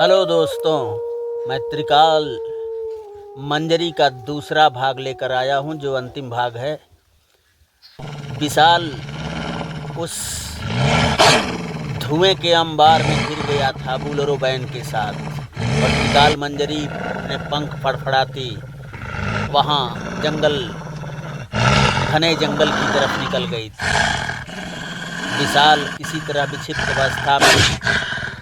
Hello दोस्तों, मैं त्रिकाल मंजरी का दूसरा भाग लेकर आया हूं, जो अंतिम भाग है। विशाल उस धुएं के अंबार में गिर गया था बोलेरो वैन के साथ, और त्रिकाल मंजरी अपने पंख फड़फड़ाती वहां घने जंगल की तरफ निकल गई थी। विशाल किसी तरह विक्षिप्त अवस्था में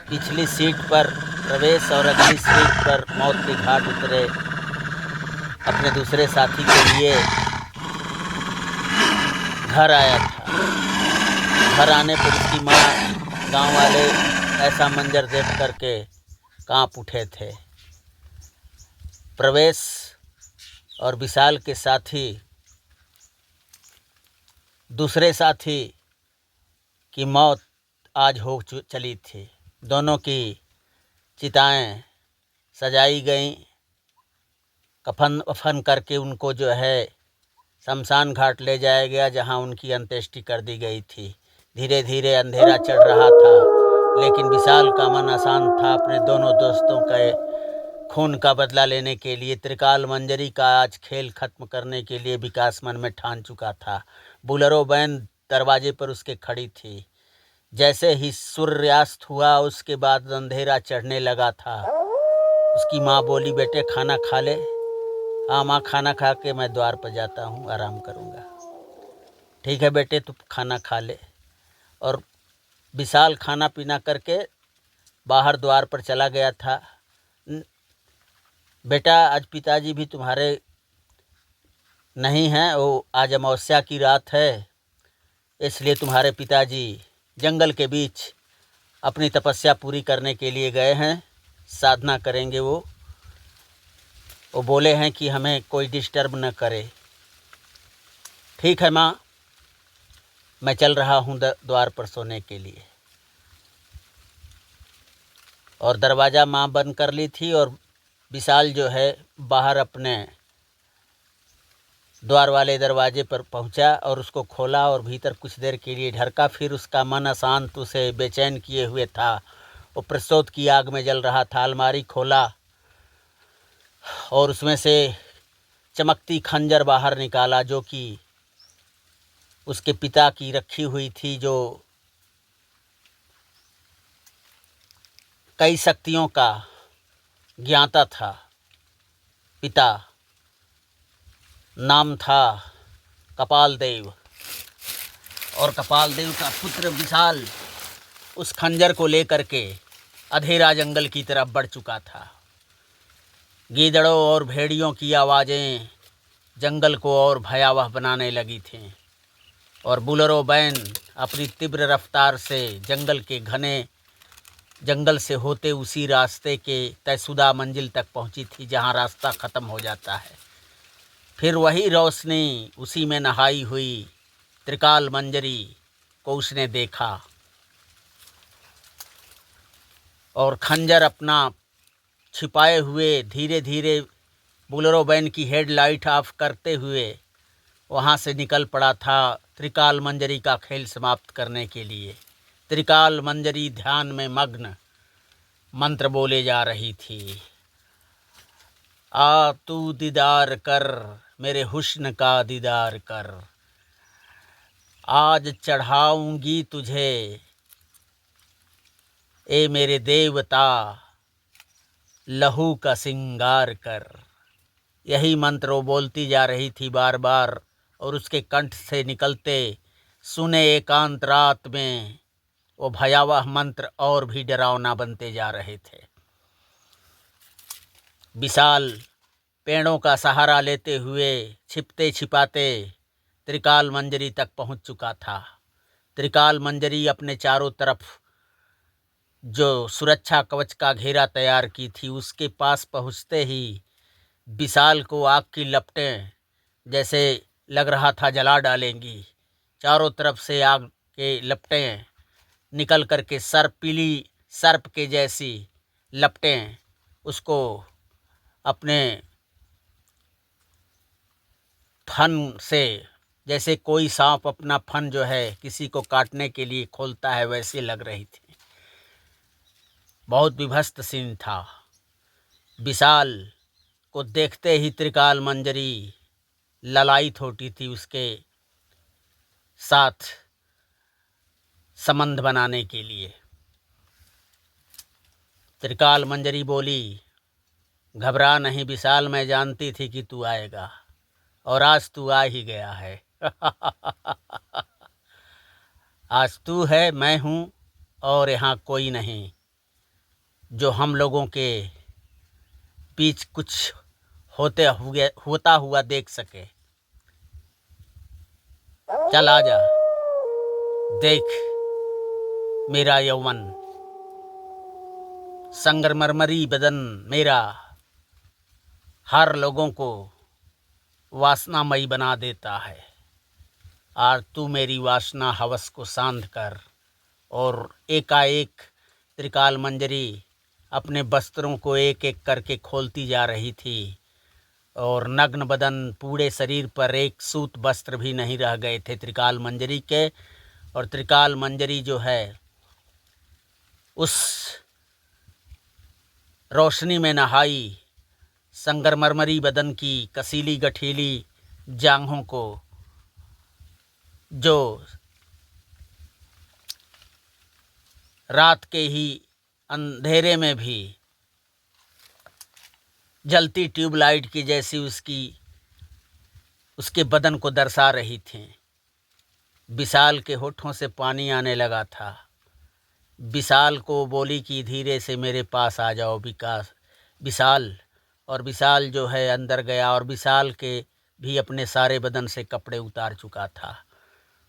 पिछली सीट पर प्रवेश और अगली सीट पर मौत के घाट उतरे अपने दूसरे साथी के लिए घर आया था। घर आने पर उसकी माँ, गांव वाले ऐसा मंजर देख करके कांप उठे थे। प्रवेश और विशाल के साथी दूसरे साथी की मौत आज हो चली थी। दोनों की चिताएं सजाई गईं, कफन वफन करके उनको जो है शमशान घाट ले जाया गया, जहां उनकी अंत्येष्टि कर दी गई थी। धीरे धीरे अंधेरा चढ़ रहा था, लेकिन विशाल का मन अशांत था। अपने दोनों दोस्तों के खून का बदला लेने के लिए, त्रिकाल मंजरी का आज खेल खत्म करने के लिए विकास मन में ठान चुका था। बोलेरो वैन दरवाजे पर उसके खड़ी थी। जैसे ही सूर्यास्त हुआ, उसके बाद अंधेरा चढ़ने लगा था। उसकी माँ बोली, बेटे खाना खा ले। हाँ माँ, खाना खा के मैं द्वार पर जाता हूँ, आराम करूँगा। ठीक है बेटे, तू खाना खा ले। और विशाल खाना पीना करके बाहर द्वार पर चला गया था। बेटा, आज पिताजी भी तुम्हारे नहीं हैं, वो आज अमावस्या की रात है, इसलिए तुम्हारे पिताजी जंगल के बीच अपनी तपस्या पूरी करने के लिए गए हैं। साधना करेंगे वो बोले हैं कि हमें कोई डिस्टर्ब न करे। ठीक है माँ, मैं चल रहा हूँ द्वार पर सोने के लिए। और दरवाज़ा माँ बंद कर ली थी, और विशाल जो है बाहर अपने द्वार वाले दरवाजे पर पहुंचा और उसको खोला और भीतर कुछ देर के लिए ढरका। फिर उसका मन अशांत, उसे बेचैन किए हुए था। वो प्रसोद की आग में जल रहा था। अलमारी खोला और उसमें से चमकती खंजर बाहर निकाला, जो कि उसके पिता की रखी हुई थी, जो कई शक्तियों का ज्ञाता था। पिता नाम था कपाल देव, और कपाल देव का पुत्र विशाल उस खंजर को लेकर के अधेरा जंगल की तरफ बढ़ चुका था। गीदड़ों और भेड़ियों की आवाज़ें जंगल को और भयावह बनाने लगी थीं, और बोलेरो वैन अपनी तीव्र रफ्तार से जंगल से होते उसी रास्ते के तयशुदा मंजिल तक पहुंची थी, जहां रास्ता ख़त्म हो जाता है। फिर वही रोशनी, उसी में नहाई हुई त्रिकाल मंजरी को उसने देखा, और खंजर अपना छिपाए हुए धीरे धीरे बोलेरो वैन की हेडलाइट ऑफ करते हुए वहाँ से निकल पड़ा था त्रिकाल मंजरी का खेल समाप्त करने के लिए। त्रिकाल मंजरी ध्यान में मग्न मंत्र बोले जा रही थी। आ तू दीदार कर, मेरे हुस्न का दीदार कर, आज चढ़ाऊंगी तुझे ए मेरे देवता, लहू का सिंगार कर। यही मंत्र वो बोलती जा रही थी बार बार, और उसके कंठ से निकलते सुने एकांत रात में वो भयावह मंत्र और भी डरावना बनते जा रहे थे। विशाल पेड़ों का सहारा लेते हुए छिपते छिपाते त्रिकाल मंजरी तक पहुंच चुका था। त्रिकाल मंजरी अपने चारों तरफ जो सुरक्षा कवच का घेरा तैयार की थी, उसके पास पहुंचते ही विशाल को आग की लपटें जैसे लग रहा था जला डालेंगी। चारों तरफ से आग के लपटें निकल करके पीली सर्प के जैसी लपटें उसको अपने फन से, जैसे कोई सांप अपना फन जो है किसी को काटने के लिए खोलता है, वैसे लग रही थी। बहुत विभस्त सीन था। विशाल को देखते ही त्रिकाल मंजरी ललायित होती थी उसके साथ संबंध बनाने के लिए। त्रिकाल मंजरी बोली, घबरा नहीं विशाल, मैं जानती थी कि तू आएगा और आज तू आ ही गया है। आज तू है, मैं हूँ और यहाँ कोई नहीं जो हम लोगों के बीच कुछ होता हुआ देख सके। चल आजा, देख मेरा यौवन, संगमरमरी बदन मेरा हर लोगों को वासनामयी बना देता है। और तू मेरी वासना हवस को शांत कर। और एकाएक त्रिकाल मंजरी अपने वस्त्रों को एक एक करके खोलती जा रही थी और नग्न बदन, पूरे शरीर पर एक सूत वस्त्र भी नहीं रह गए थे त्रिकाल मंजरी के। और त्रिकाल मंजरी जो है उस रोशनी में नहाई, संगमरमरी बदन की कसीली गठीली जांघों को जो रात के ही अंधेरे में भी जलती ट्यूबलाइट की जैसी उसके बदन को दर्शा रही थी। विशाल के होठों से पानी आने लगा था। विशाल को बोली कि धीरे से मेरे पास आ जाओ विशाल। और विशाल जो है अंदर गया और विशाल के भी अपने सारे बदन से कपड़े उतार चुका था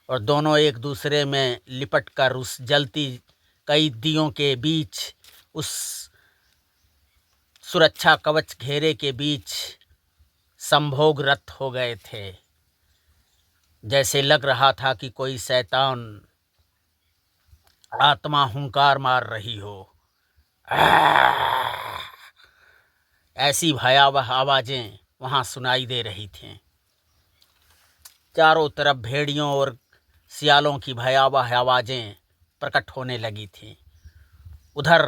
और दोनों एक दूसरे में लिपट कर उस जलती कई दियों के बीच, उस सुरक्षा कवच घेरे के बीच संभोग रत हो गए थे। जैसे लग रहा था कि कोई शैतान आत्मा हुंकार मार रही हो। ऐसी भयावह आवाजें वहां सुनाई दे रही थीं। चारों तरफ भेड़ियों और सियालों की भयावह आवाजें प्रकट होने लगी थीं। उधर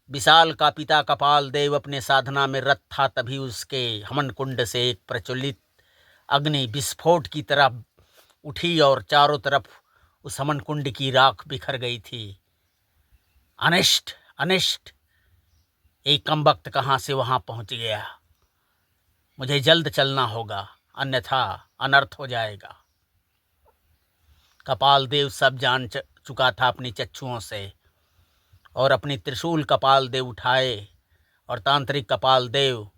विशाल का पिता कपाल देव अपने साधना में रत था। तभी उसके हमन कुंड से एक प्रज्वलित अग्नि विस्फोट की तरह उठी और चारों तरफ उस हमन कुंड की राख बिखर गई थी। अनिष्ट अनिष्ट, एक कम वक्त कहाँ से वहां पहुंच गया। मुझे जल्द चलना होगा, अन्यथा अनर्थ हो जाएगा। कपाल देव सब जान चुका था अपनी चक्षुओं से और अपनी त्रिशूल कपाल देव उठाए और तांत्रिक कपाल देव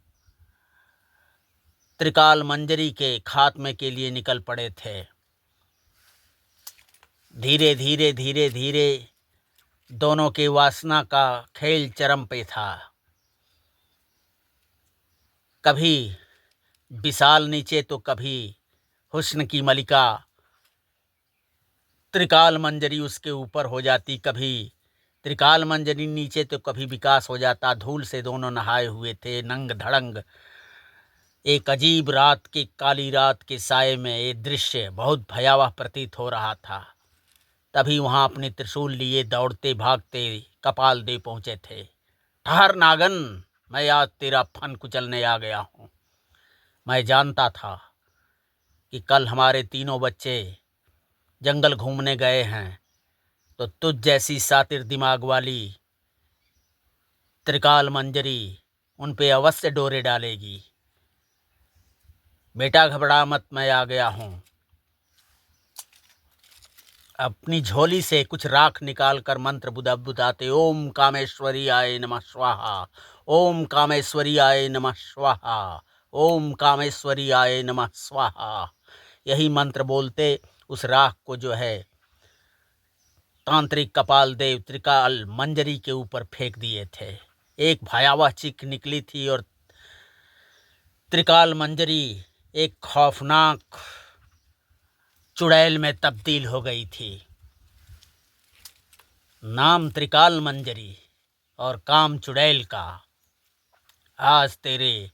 त्रिकाल मंजरी के खात्मे के लिए निकल पड़े थे। धीरे धीरे धीरे धीरे दोनों के वासना का खेल चरम पे था। कभी विशाल नीचे तो कभी हुस्न की मलिका त्रिकाल मंजरी उसके ऊपर हो जाती। कभी त्रिकाल मंजरी नीचे तो कभी विकास हो जाता। धूल से दोनों नहाए हुए थे, नंग धड़ंग। एक अजीब रात की, काली रात के साये में ये दृश्य बहुत भयावह प्रतीत हो रहा था। तभी वहां अपने त्रिशूल लिए दौड़ते भागते कपाल देव पहुंचे थे। ठहर नागन, मैं आज तेरा फन कुचलने आ गया हूं। मैं जानता था कि कल हमारे तीनों बच्चे जंगल घूमने गए हैं तो तुझ जैसी सातिर दिमाग वाली त्रिकाल मंजरी उन पे अवश्य डोरे डालेगी। बेटा घबरा मत, मैं आ गया हूं। अपनी झोली से कुछ राख निकाल कर मंत्र बुदाते, ओम कामेश्वरी आय नमः स्वाहा, ओम कामेश्वरी आय नमः स्वाहा, ओम कामेश्वरी आय नमः स्वाहा। यही मंत्र बोलते उस राख को जो है तांत्रिक कपाल देव त्रिकाल मंजरी के ऊपर फेंक दिए थे। एक भयावह चीख निकली थी और त्रिकाल मंजरी एक खौफनाक चुड़ैल में तब्दील हो गई थी। नाम त्रिकाल मंजरी और काम चुड़ैल का। आज तेरे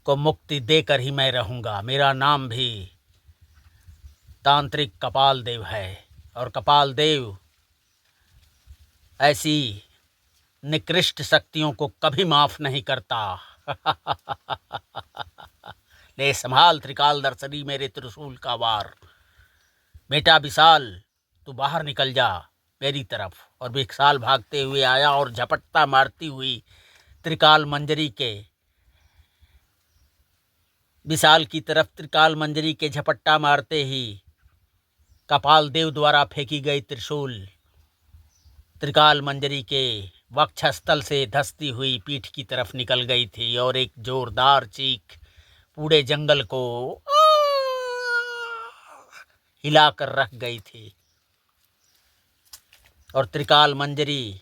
को मुक्ति देकर ही मैं रहूंगा। मेरा नाम भी तांत्रिक कपाल देव है और कपाल देव ऐसी निकृष्ट शक्तियों को कभी माफ नहीं करता। ले संभाल त्रिकाल दर्शनी मेरे त्रिशूल का वार। बेटा विशाल, तू बाहर निकल जा मेरी तरफ। और विशाल भागते हुए आया और झपट्टा मारती हुई त्रिकाल मंजरी के विशाल की तरफ त्रिकाल मंजरी के झपट्टा मारते ही कपाल देव द्वारा फेंकी गई त्रिशूल त्रिकाल मंजरी के वक्षस्थल से धंसती हुई पीठ की तरफ निकल गई थी और एक जोरदार चीख पूरे जंगल को हिलाकर रख गई थी। और त्रिकाल मंजरी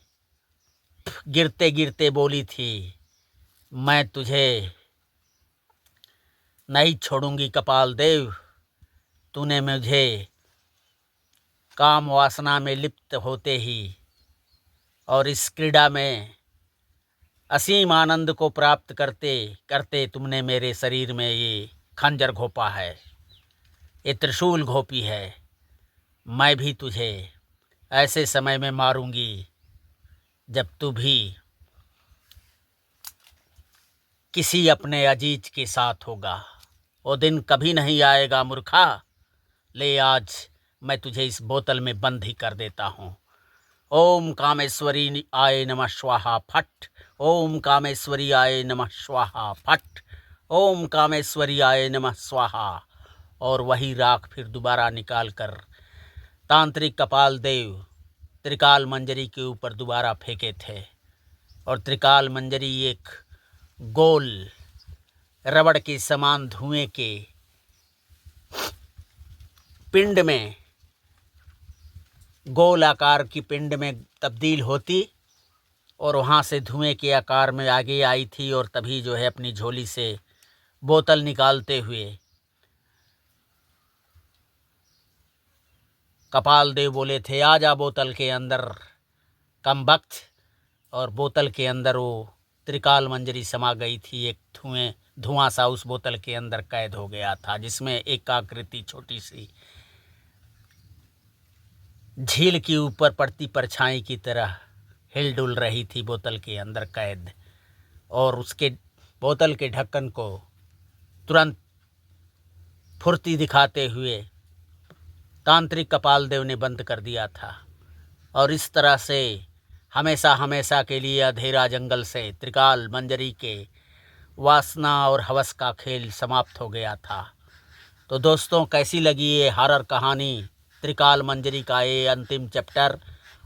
गिरते गिरते बोली थी, मैं तुझे नहीं छोड़ूंगी कपाल देव। तूने मुझे काम वासना में लिप्त होते ही और इस क्रीड़ा में असीम आनंद को प्राप्त करते करते तुमने मेरे शरीर में ये खंजर घोंपा है, ये त्रिशूल घोंपी है। मैं भी तुझे ऐसे समय में मारूंगी जब तू भी किसी अपने अजीज के साथ होगा। वो दिन कभी नहीं आएगा मूर्खा। ले आज मैं तुझे इस बोतल में बंद ही कर देता हूँ। ओम कामेश्वरी आय नमः स्वाहा फट। ओम कामेश्वरी आय नमः स्वाहा फट। ओम कामेश्वरी आय नमः स्वाहा। और वही राख फिर दोबारा निकाल कर तांत्रिक कपाल देव त्रिकाल मंजरी के ऊपर दोबारा फेंके थे। और त्रिकाल मंजरी एक गोल रबड़ के समान धुएं के पिंड में, गोल आकार की पिंड में तब्दील होती और वहाँ से धुएं के आकार में आगे आई थी। और तभी जो है अपनी झोली से बोतल निकालते हुए कपाल देव बोले थे, आजा बोतल के अंदर कमबख्त। और बोतल के अंदर वो त्रिकाल मंजरी समा गई थी। एक धुआं सा उस बोतल के अंदर कैद हो गया था, जिसमें एक आकृति छोटी सी झील के ऊपर पड़ती परछाई की तरह हिल डुल रही थी बोतल के अंदर कैद। और उसके बोतल के ढक्कन को तुरंत फुर्ती दिखाते हुए तांत्रिक कपाल देव ने बंद कर दिया था। और इस तरह से हमेशा हमेशा के लिए अंधेरा जंगल से त्रिकाल मंजरी के वासना और हवस का खेल समाप्त हो गया था। तो दोस्तों, कैसी लगी ये हॉरर कहानी त्रिकाल मंजरी का ये अंतिम चैप्टर?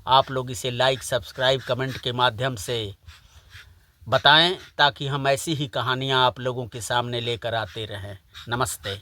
आप लोग इसे लाइक, सब्सक्राइब, कमेंट के माध्यम से बताएं ताकि हम ऐसी ही कहानियाँ आप लोगों के सामने लेकर आते रहें। नमस्ते।